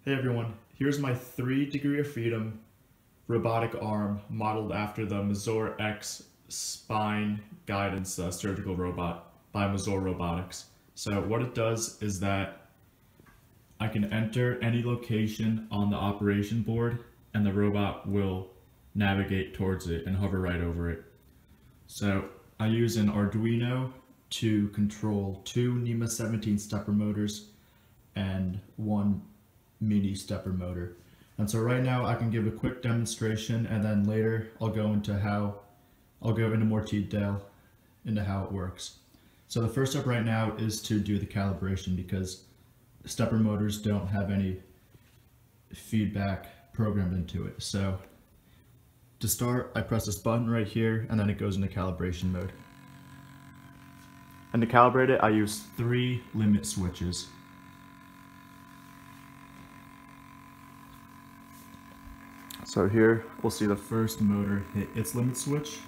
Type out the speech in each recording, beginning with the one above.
Hey everyone, here's my 3 degree of freedom robotic arm modeled after the Mazor X spine guidance surgical robot by Mazor Robotics. So what it does is that I can enter any location on the operation board and the robot will navigate towards it and hover right over it. So I use an Arduino to control 2 NEMA 17 stepper motors and 1 mini stepper motor. And so right now I can give a quick demonstration, and then later I'll go into more detail into how it works. So the first step right now is to do the calibration, because stepper motors don't have any feedback programmed into it. So to start, I press this button right here and then it goes into calibration mode. And to calibrate it, I use 3 limit switches. So here we'll see the first motor hit its limit switch.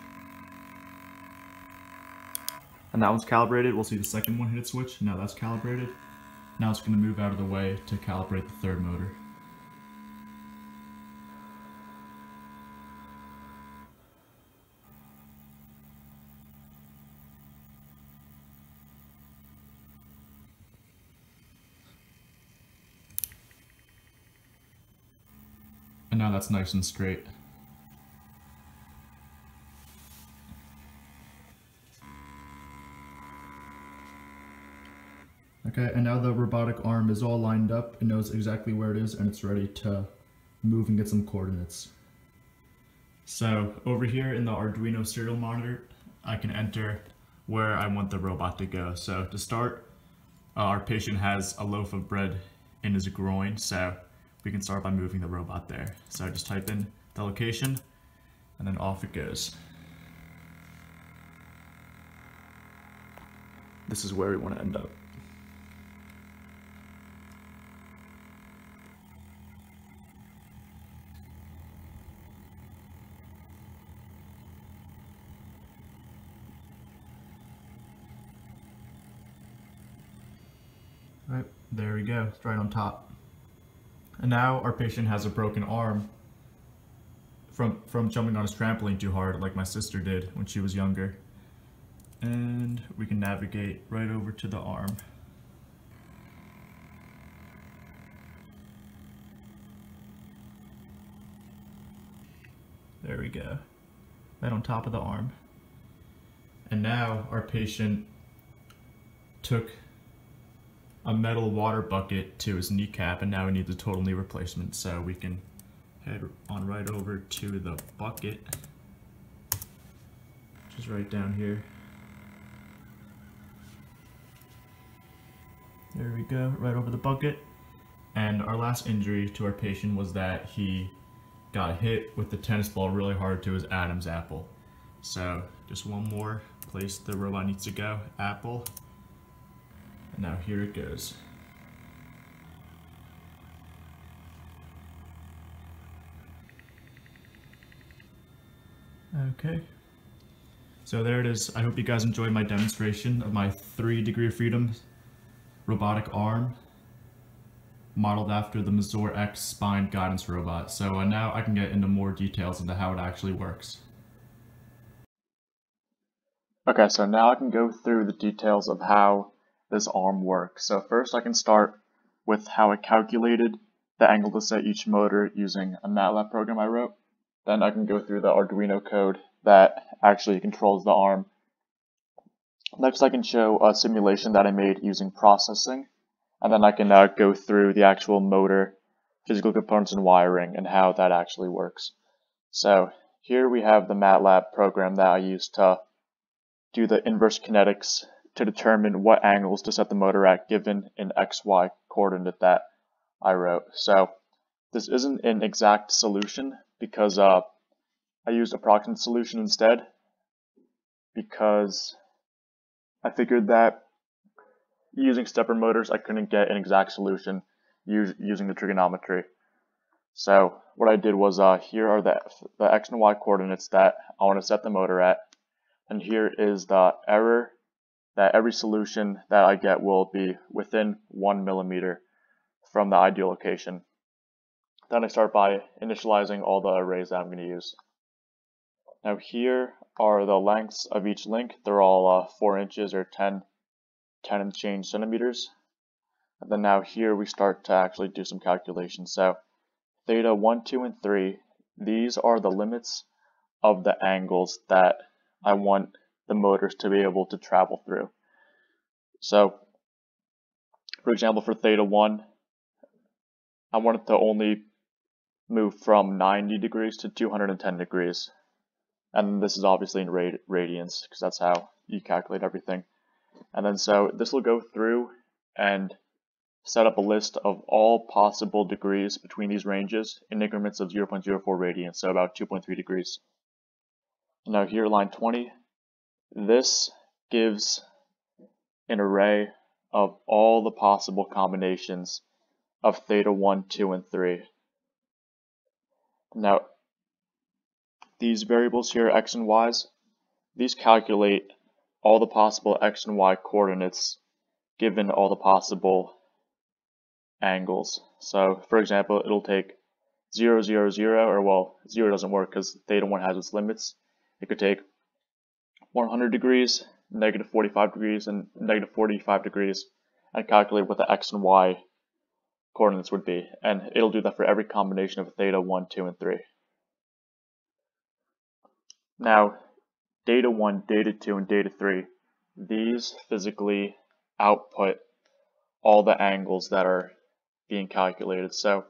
And that one's calibrated. We'll see the second one hit its switch. Now that's calibrated. Now it's going to move out of the way to calibrate the third motor. And now that's nice and straight. Okay, and now the robotic arm is all lined up. It knows exactly where it is and it's ready to move and get some coordinates. So over here in the Arduino serial monitor, I can enter where I want the robot to go. So to start, our patient has a loaf of bread in his groin, so we can start by moving the robot there. So I just type in the location and then off it goes. This is where we want to end up. Right, there we go, it's right on top. And now our patient has a broken arm from jumping on his trampoline too hard, like my sister did when she was younger. And we can navigate right over to the arm. There we go, right on top of the arm. And now our patient took a metal water bucket to his kneecap, and now he needs a total knee replacement. So we can head on right over to the bucket, which is right down here. There we go, right over the bucket. And our last injury to our patient was that he got hit with the tennis ball really hard to his Adam's apple. So just one more place the robot needs to go, apple. And now here it goes. Okay. So there it is. I hope you guys enjoyed my demonstration of my 3 degree of freedom robotic arm modeled after the Mazor X spine guidance robot. So now I can get into more details into how it actually works. Okay, so now I can go through the details of how this arm works. So first I can start with how I calculated the angle to set each motor using a MATLAB program I wrote. Then I can go through the Arduino code that actually controls the arm. Next I can show a simulation that I made using processing, and then I can go through the actual motor, physical components and wiring, and how that actually works. So here we have the MATLAB program that I used to do the inverse kinetics to determine what angles to set the motor at given an XY coordinate that I wrote. So this isn't an exact solution because I used approximate solution instead, because I figured that using stepper motors I couldn't get an exact solution using the trigonometry. So what I did was here are the X and Y coordinates that I want to set the motor at, and here is the error that every solution that I get will be within 1 millimeter from the ideal location. Then I start by initializing all the arrays that I'm going to use. Now here are the lengths of each link. They're all 4 inches or 10 and change centimeters. And then now here we start to actually do some calculations. So theta 1, 2, and 3, these are the limits of the angles that I want the motors to be able to travel through. So, for example, for theta 1, I want it to only move from 90 degrees to 210 degrees. And this is obviously in radians, because that's how you calculate everything. And then so this will go through and set up a list of all possible degrees between these ranges in increments of 0.04 radians, so about 2.3 degrees. Now here, line 20, this gives an array of all the possible combinations of theta 1, 2, and 3. Now, these variables here, x and y's, these calculate all the possible x and y coordinates given all the possible angles. So, for example, it'll take 0, 0, 0, or well, 0 doesn't work because theta 1 has its limits. It could take 100 degrees, negative 45 degrees, and negative 45 degrees, and calculate what the x and y coordinates would be. And it'll do that for every combination of theta 1, 2, and 3. Now, data 1, data 2, and data 3, these physically output all the angles that are being calculated. So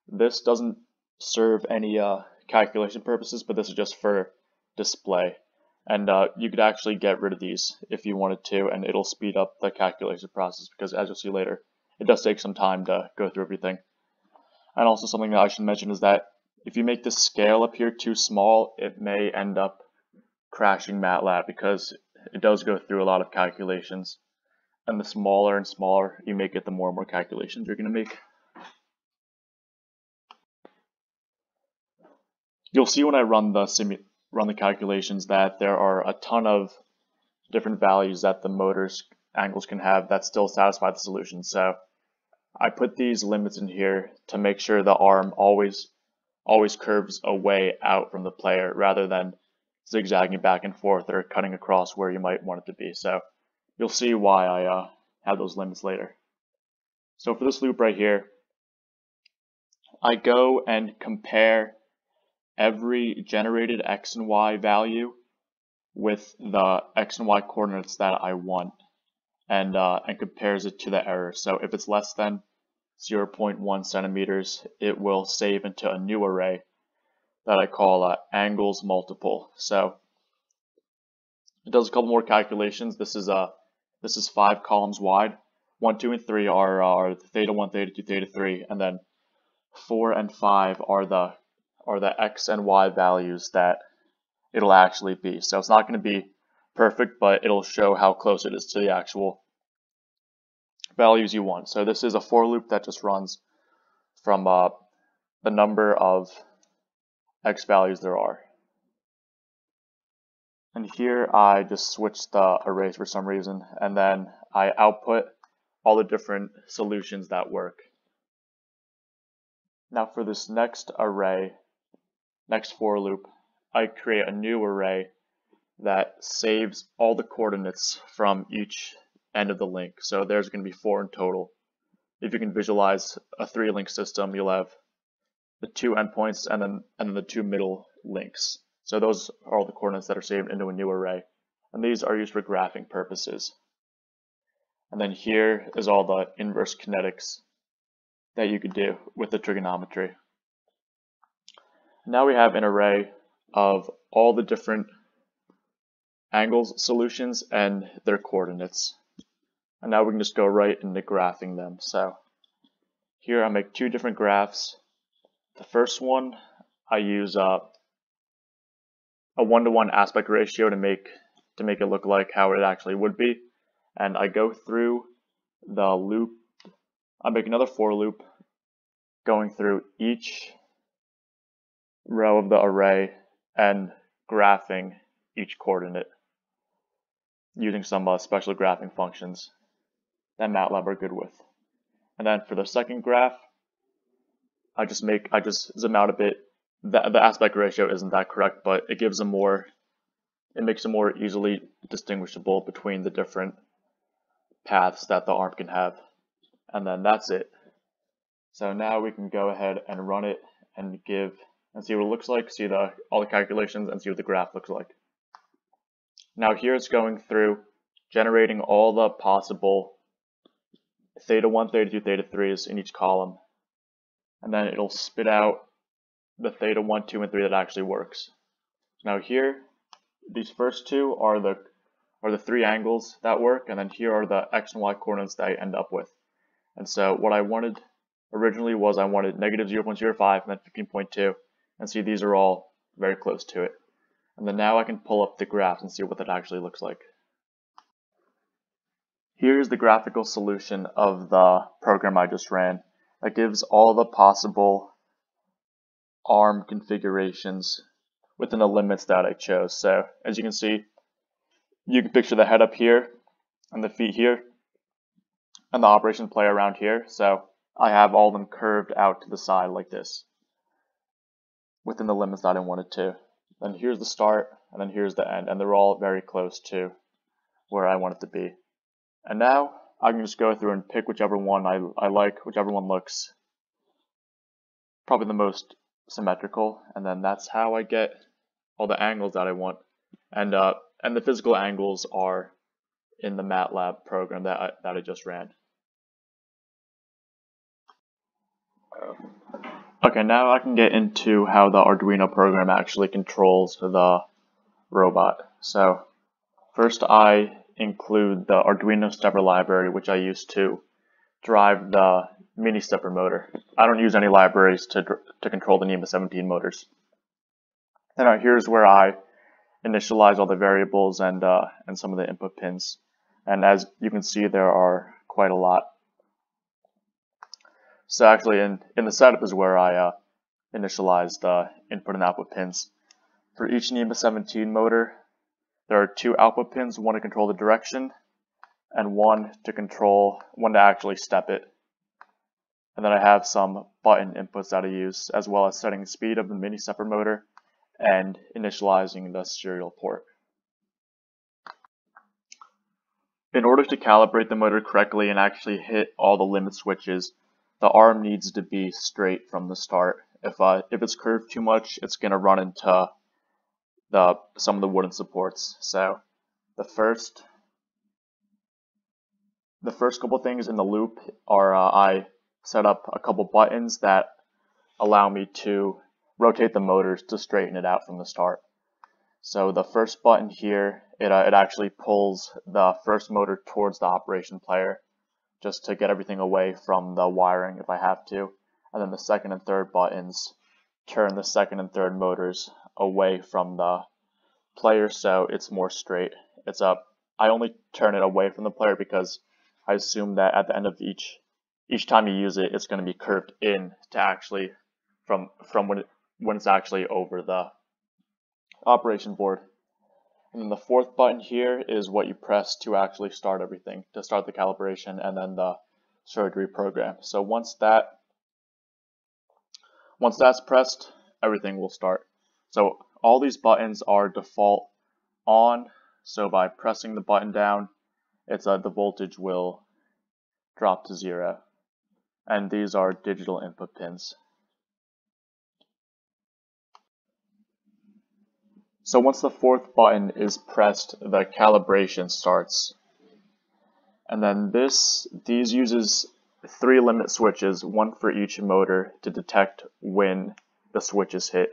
this doesn't serve any calculation purposes, but this is just for display. And you could actually get rid of these if you wanted to, and it'll speed up the calculation process because, as you'll see later, it does take some time to go through everything. And also something that I should mention is that if you make the scale up here too small, it may end up crashing MATLAB because it does go through a lot of calculations. And the smaller and smaller you make it, the more and more calculations you're going to make. You'll see when I run the calculations that there are a ton of different values that the motor's angles can have that still satisfy the solution. So I put these limits in here to make sure the arm always curves away out from the player rather than zigzagging back and forth or cutting across where you might want it to be. So you'll see why I have those limits later. So for this loop right here, I go and compare every generated x and y value with the x and y coordinates that I want, and compares it to the error. So if it's less than 0.1 centimeters, it will save into a new array that I call angles multiple. So it does a couple more calculations. This is 5 columns wide. 1, 2, and 3 are theta 1, theta 2, theta 3, and then 4 and 5 are the x and y values that it'll actually be. So it's not going to be perfect, but it'll show how close it is to the actual values you want. So this is a for loop that just runs from the number of x values there are. And here I just switched the arrays for some reason, and then I output all the different solutions that work. Now for this next array, next for loop, I create a new array that saves all the coordinates from each end of the link. So there's going to be 4 in total. If you can visualize a 3-link system, you'll have the 2 endpoints and then the 2 middle links. So those are all the coordinates that are saved into a new array. And these are used for graphing purposes. And then here is all the inverse kinetics that you could do with the trigonometry. Now we have an array of all the different angles solutions and their coordinates. And now we can just go right into graphing them. So here I make 2 different graphs. The first one, I use a 1-to-1 aspect ratio to make it look like how it actually would be. And I go through the loop. I make another for loop going through each row of the array and graphing each coordinate using some special graphing functions that MATLAB are good with. And then for the second graph, I just zoom out a bit. The aspect ratio isn't that correct, but it makes it more easily distinguishable between the different paths that the arm can have. And then that's it. So now we can go ahead and run it and see what it looks like, see all the calculations, and see what the graph looks like. Now here it's going through generating all the possible theta 1, theta 2, theta 3s in each column. And then it'll spit out the theta 1, 2, and 3 that actually works. Now here, these first two are the three angles that work, and then here are the x and y coordinates that I end up with. And so what I wanted originally was I wanted negative 0.05 and then 15.2, and see these are all very close to it. And then now I can pull up the graph and see what that actually looks like. Here's the graphical solution of the program I just ran. That gives all the possible arm configurations within the limits that I chose. So as you can see, you can picture the head up here and the feet here and the operation player around here. So I have all of them curved out to the side like this within the limits that I wanted to. Then here's the start and then here's the end, and they're all very close to where I want it to be. And now I can just go through and pick whichever one I like, whichever one looks probably the most symmetrical, and then that's how I get all the angles that I want. And the physical angles are in the MATLAB program that I just ran. Okay, now I can get into how the Arduino program actually controls the robot. So first I include the Arduino stepper library, which I use to drive the mini stepper motor. I don't use any libraries to control the NEMA 17 motors. And here's where I initialize all the variables and some of the input pins. And as you can see, there are quite a lot. So actually in the setup is where I initialize the input and output pins. For each NEMA 17 motor, there are two output pins, one to control the direction and one to actually step it. And then I have some button inputs that I use, as well as setting the speed of the mini stepper motor and initializing the serial port. In order to calibrate the motor correctly and actually hit all the limit switches, the arm needs to be straight from the start. If it's curved too much, it's going to run into some of the wooden supports. So the first couple things in the loop are I set up a couple buttons that allow me to rotate the motors to straighten it out from the start. So the first button here, it actually pulls the first motor towards the operation player just to get everything away from the wiring if I have to. And then the second and third buttons turn the second and third motors away from the player so it's more straight. I only turn it away from the player because I assume that at the end of each time you use it, it's going to be curved in to actually from when it's actually over the operation board. And then the fourth button here is what you press to actually start everything, to start the calibration and then the surgery program. So once that's pressed, everything will start. So all these buttons are default on, so by pressing the button down, the voltage will drop to 0. And these are digital input pins. So once the fourth button is pressed, the calibration starts. And then these uses 3 limit switches, one for each motor, to detect when the switch is hit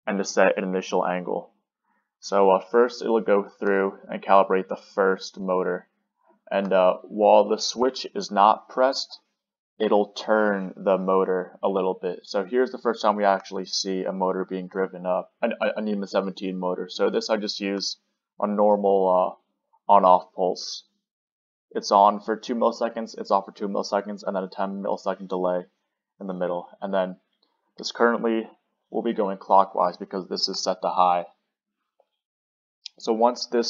and to set an initial angle. So first it'll go through and calibrate the first motor. And while the switch is not pressed, it'll turn the motor a little bit. So here's the first time we actually see a motor being driven up, a NEMA 17 motor. So this I just use a normal on-off pulse. It's on for 2 milliseconds, it's off for 2 milliseconds, and then a 10 millisecond delay in the middle. And then this currently will be going clockwise because this is set to high. So once the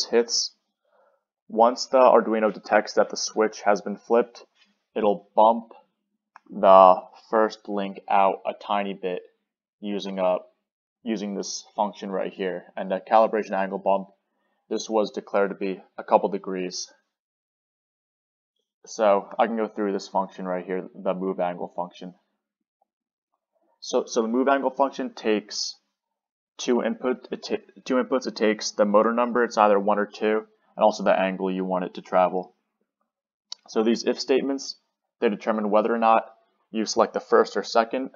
Arduino detects that the switch has been flipped, it'll bump the first link out a tiny bit using this function right here, and the calibration angle bump, this was declared to be a couple degrees. So I can go through this function right here, the move angle function. So the move angle function takes two inputs. It takes the motor number, it's either 1 or 2, and also the angle you want it to travel. So these if statements, they determine whether or not you select the first or second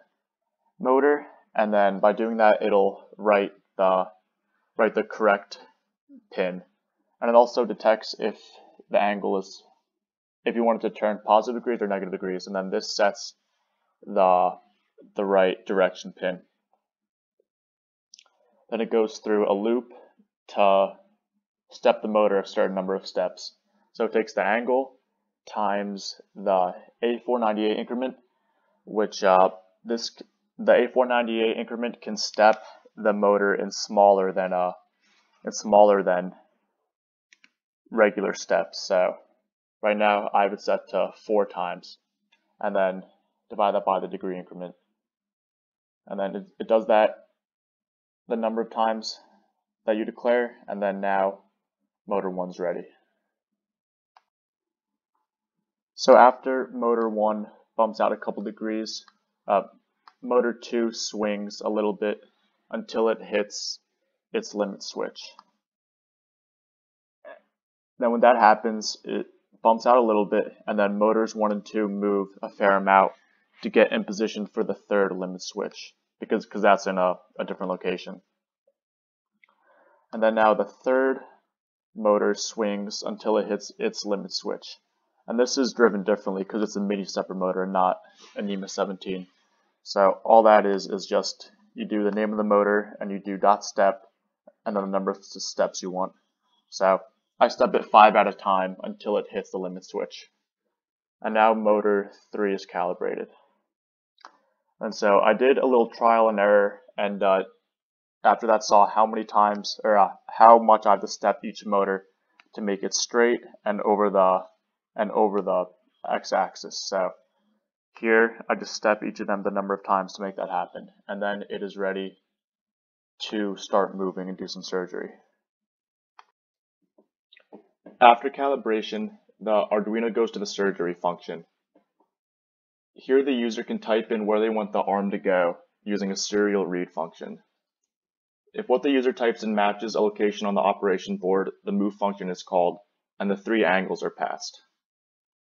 motor, and then by doing that, it'll write the correct pin, and it also detects if the angle is, if you want it to turn positive degrees or negative degrees, and then this sets the right direction pin. Then it goes through a loop to step the motor a certain number of steps. So it takes the angle times the A498 increment, which the A498 increment can step the motor in smaller than regular steps. So right now I have it set to 4 times, and then divide that by the degree increment, and then it does that the number of times that you declare, and then now motor 1's ready. So after motor 1 bumps out a couple degrees, motor 2 swings a little bit until it hits its limit switch. Then when that happens, it bumps out a little bit, and then motors 1 and 2 move a fair amount to get in position for the third limit switch, because that's in a different location. And then now the third motor swings until it hits its limit switch. And this is driven differently because it's a mini stepper motor and not a NEMA 17. So all that is just you do the name of the motor and you do dot step and then the number of steps you want. So I step it 5 at a time until it hits the limit switch. And now motor 3 is calibrated. And so I did a little trial and error, and after that saw how many times, or how much I have to step each motor to make it straight and over the x-axis. So here I just step each of them the number of times to make that happen, and then it is ready to start moving and do some surgery. After calibration, the Arduino goes to the surgery function. Here the user can type in where they want the arm to go using a serial read function. If what the user types in matches a location on the operation board, the move function is called, and the 3 angles are passed.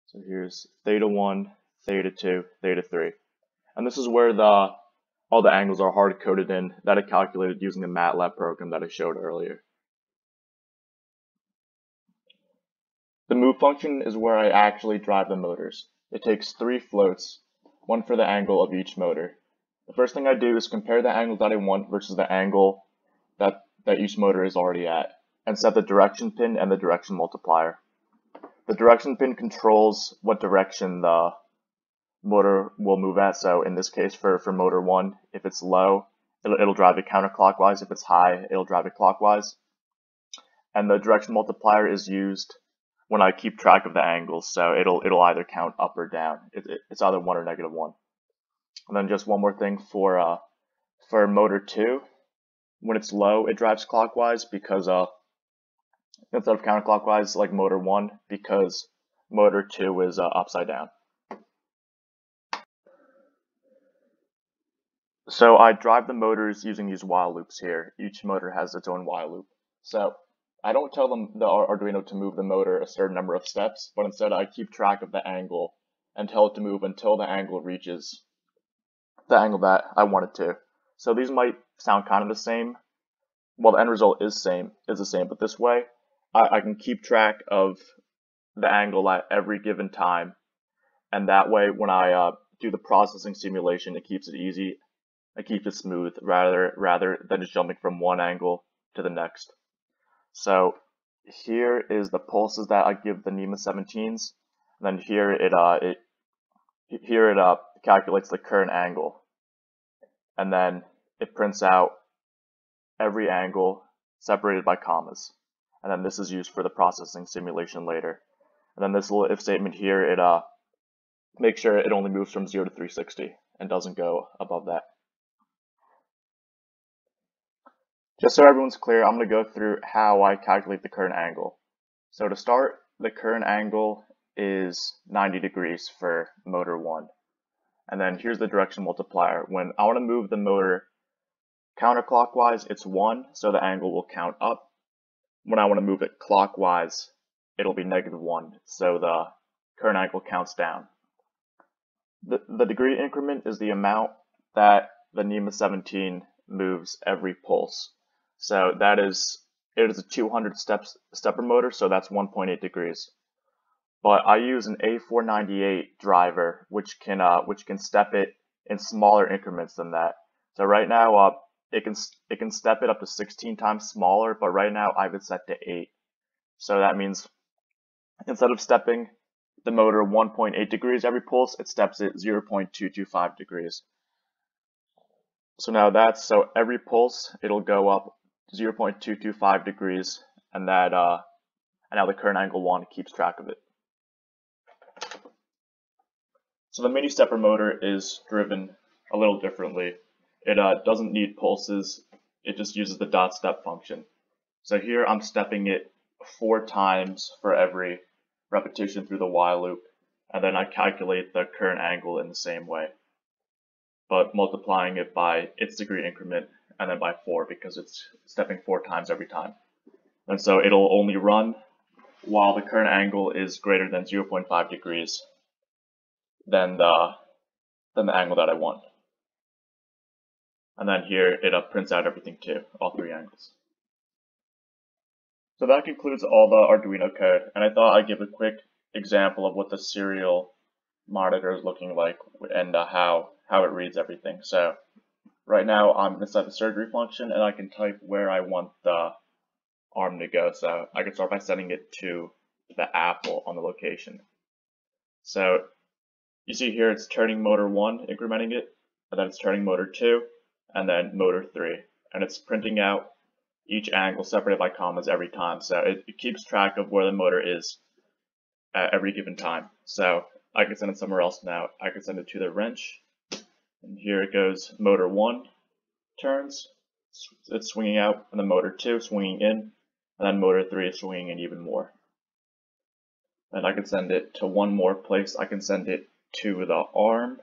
So here's theta 1, theta 2, theta 3. And this is where all the angles are hard-coded in that I calculated using the MATLAB program that I showed earlier. The move function is where I actually drive the motors. It takes 3 floats, 1 for the angle of each motor. The first thing I do is compare the angle that I want versus the angle that each motor is already at, and set the direction pin and the direction multiplier. The direction pin controls what direction the motor will move at. So in this case, for motor 1, if it's low, it'll drive it counterclockwise. If it's high, it'll drive it clockwise. And the direction multiplier is used when I keep track of the angles, so it'll either count up or down. It's either 1 or -1. And then just one more thing for motor 2, when it's low, it drives clockwise because instead of counterclockwise like motor 1, because motor 2 is upside down. So I drive the motors using these while loops here. Each motor has its own while loop. So I don't tell the Arduino to move the motor a certain number of steps, but instead I keep track of the angle and tell it to move until the angle reaches the angle that I want it to. So these might sound kind of the same. Well, the end result is the same, but this way I can keep track of the angle at every given time, and that way when I do the processing simulation, it keeps it easy, it keeps it smooth rather than just jumping from one angle to the next. So here is the pulses that I give the NEMA 17s, and then here it calculates the current angle, and then it prints out every angle separated by commas, and then this is used for the processing simulation later. And then this little if statement here, make sure it only moves from 0 to 360 and doesn't go above that. Just so everyone's clear, I'm going to go through how I calculate the current angle. So to start, the current angle is 90 degrees for motor 1. And then here's the direction multiplier. When I want to move the motor counterclockwise, it's 1, so the angle will count up. When I want to move it clockwise, it'll be -1, so the current angle counts down. The degree increment is the amount that the NEMA 17 moves every pulse. So it is a 200 stepper motor, so that's 1.8 degrees. But I use an A498 driver, which can step it in smaller increments than that. So right now, it can step it up to 16 times smaller, but right now I have it set to 8. So that means instead of stepping the motor 1.8 degrees every pulse, it steps it 0.225 degrees. So so every pulse it'll go up 0.225 degrees, and now the current angle 1 keeps track of it. So the mini stepper motor is driven a little differently. It doesn't need pulses, it just uses the dot step function. So here I'm stepping it 4 times for every repetition through the while loop, and then I calculate the current angle in the same way, but multiplying it by its degree increment and then by 4 because it's stepping 4 times every time. And so it'll only run while the current angle is greater than 0.5 degrees than the angle that I want. And then here it prints out everything too, all 3 angles. So that concludes all the Arduino code, and I thought I'd give a quick example of what the serial monitor is looking like and how it reads everything. So right now I'm inside the surgery function, and I can type where I want the arm to go. So I can start by setting it to the apple on the location. So you see here it's turning motor 1, incrementing it, and then it's turning motor 2, and then motor 3. And it's printing out each angle separated by commas every time. So it keeps track of where the motor is at every given time. So I can send it somewhere else now. I can send it to the wrench. And here it goes, motor 1 turns, it's swinging out, and then motor 2 swinging in, and then motor 3 is swinging in even more. And I can send it to one more place. I can send it to the arm,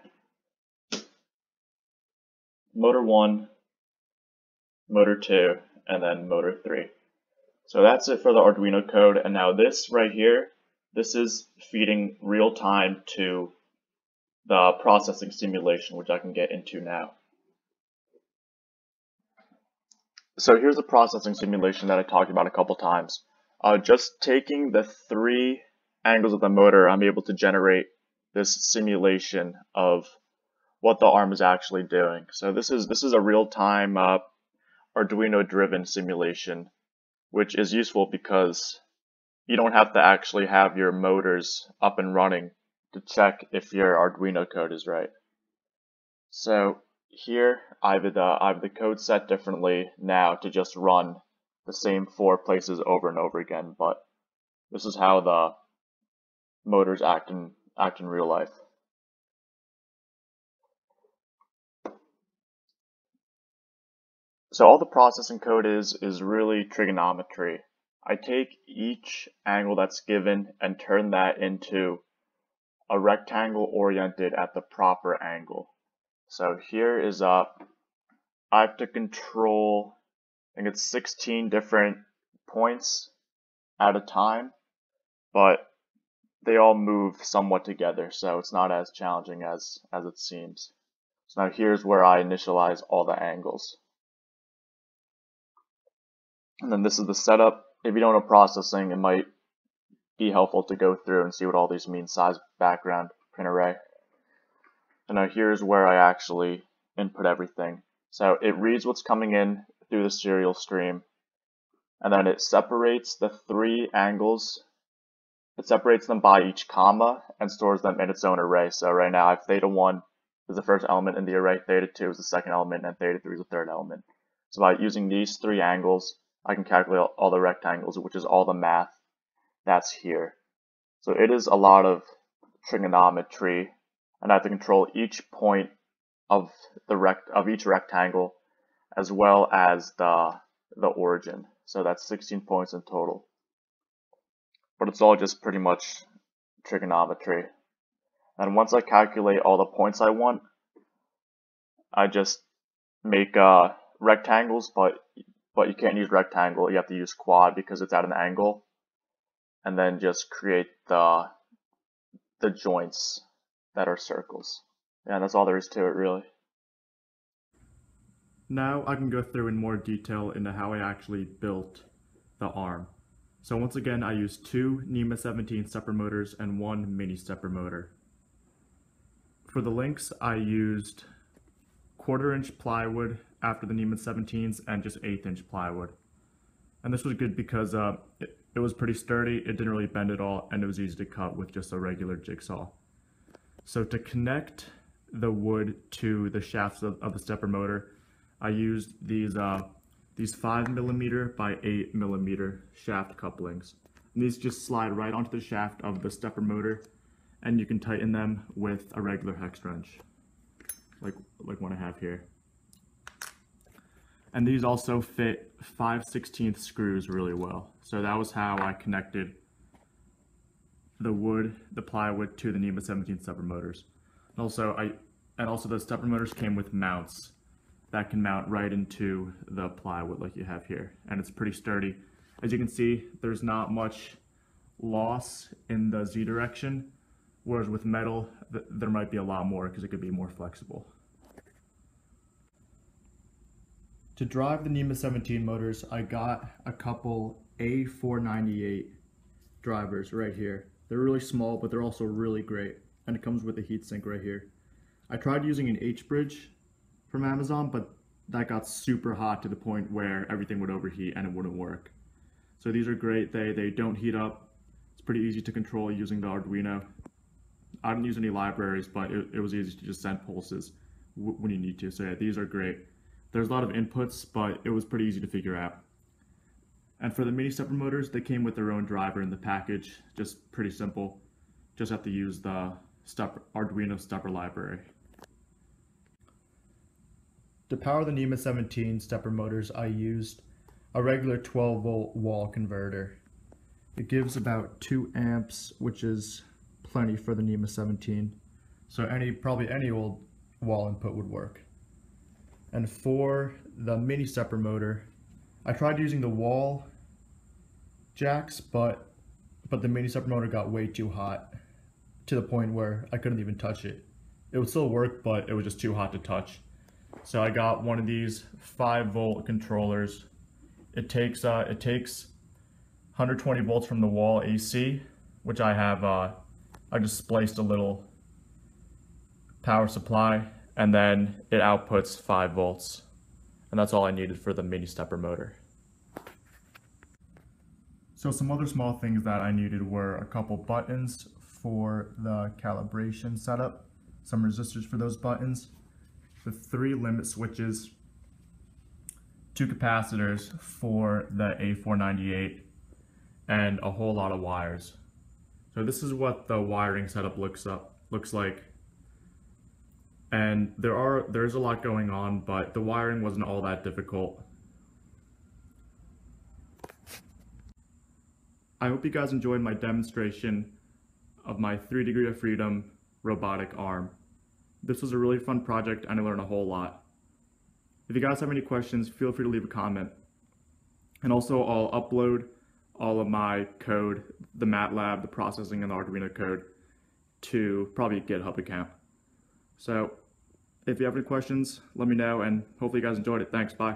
motor 1, motor 2, and then motor 3. So that's it for the Arduino code, and now this right here, this is feeding real time to the processing simulation, which I can get into now. So here's the processing simulation that I talked about a couple times. Just taking the 3 angles of the motor, I'm able to generate this simulation of what the arm is actually doing. So this is a real-time Arduino-driven simulation, which is useful because you don't have to actually have your motors up and running to check if your Arduino code is right. So here I have the code set differently now to just run the same 4 places over and over again, but this is how the motors act in real life. So all the processing code is really trigonometry. I take each angle that's given and turn that into a rectangle oriented at the proper angle. So here is I have to control, I think it's 16 different points at a time, but they all move somewhat together, so it's not as challenging as it seems. So now here's where I initialize all the angles. And then this is the setup. If you don't know processing, it might be helpful to go through and see what all these mean: size, background, print array. And now here's where I actually input everything. So it reads what's coming in through the serial stream, and then it separates the 3 angles. It separates them by each comma and stores them in its own array. So right now I have theta 1 is the first element in the array, theta 2 is the second element, and theta 3 is the third element. So by using these 3 angles, I can calculate all the rectangles, which is all the math that's here. So it is a lot of trigonometry and I have to control each point of each rectangle as well as the origin. So that's 16 points in total. But it's all just pretty much trigonometry. And once I calculate all the points I want, I just make rectangles, but you can't use rectangle, you have to use quad because it's at an angle, and then just create the joints that are circles. Yeah, that's all there is to it, really. Now I can go through in more detail into how I actually built the arm. So once again, I used 2 NEMA 17 stepper motors and 1 mini stepper motor. For the links, I used 1/4-inch plywood after the NEMA 17s and just 1/8-inch plywood. And this was good because it was pretty sturdy, it didn't really bend at all, and it was easy to cut with just a regular jigsaw. So to connect the wood to the shafts of the stepper motor, I used these 5mm by 8mm shaft couplings. And these just slide right onto the shaft of the stepper motor, and you can tighten them with a regular hex wrench, like one I have here. And these also fit 5/16 screws really well. So that was how I connected the plywood to the NEMA 17 stepper motors. And also the stepper motors came with mounts that can mount right into the plywood like you have here, and it's pretty sturdy. As you can see, there's not much loss in the Z direction, whereas with metal, there might be a lot more because it could be more flexible. To drive the NEMA 17 motors, I got a couple A498 drivers right here. They're really small, but they're also really great, and it comes with a heatsink right here. I tried using an H-bridge from Amazon, but that got super hot to the point where everything would overheat and it wouldn't work. So these are great. They don't heat up. It's pretty easy to control using the Arduino. I didn't use any libraries, but it was easy to just send pulses when you need to. So yeah, these are great. There's a lot of inputs, but it was pretty easy to figure out. And for the mini stepper motors, they came with their own driver in the package. Just pretty simple. Just have to use the Arduino stepper library. To power the NEMA 17 stepper motors, I used a regular 12-volt wall converter. It gives about 2 amps, which is plenty for the NEMA 17. So probably any old wall input would work. And for the mini stepper motor, I tried using the wall jacks, but the mini stepper motor got way too hot to the point where I couldn't even touch it. It would still work, but it was just too hot to touch. So I got one of these 5-volt controllers. It takes 120 volts from the wall AC, which I have. I just spliced a little power supply, and then it outputs 5 volts, and that's all I needed for the mini stepper motor. So some other small things that I needed were a couple buttons for the calibration setup, some resistors for those buttons, the 3 limit switches, 2 capacitors for the A498, and a whole lot of wires. So this is what the wiring setup looks like. And there's a lot going on, but the wiring wasn't all that difficult. I hope you guys enjoyed my demonstration of my 3 degree of freedom robotic arm. This was a really fun project and I learned a whole lot. If you guys have any questions, feel free to leave a comment. And also I'll upload all of my code, the MATLAB, the processing, and the Arduino code to probably a GitHub account. So if you have any questions, let me know, and hopefully you guys enjoyed it. Thanks, bye.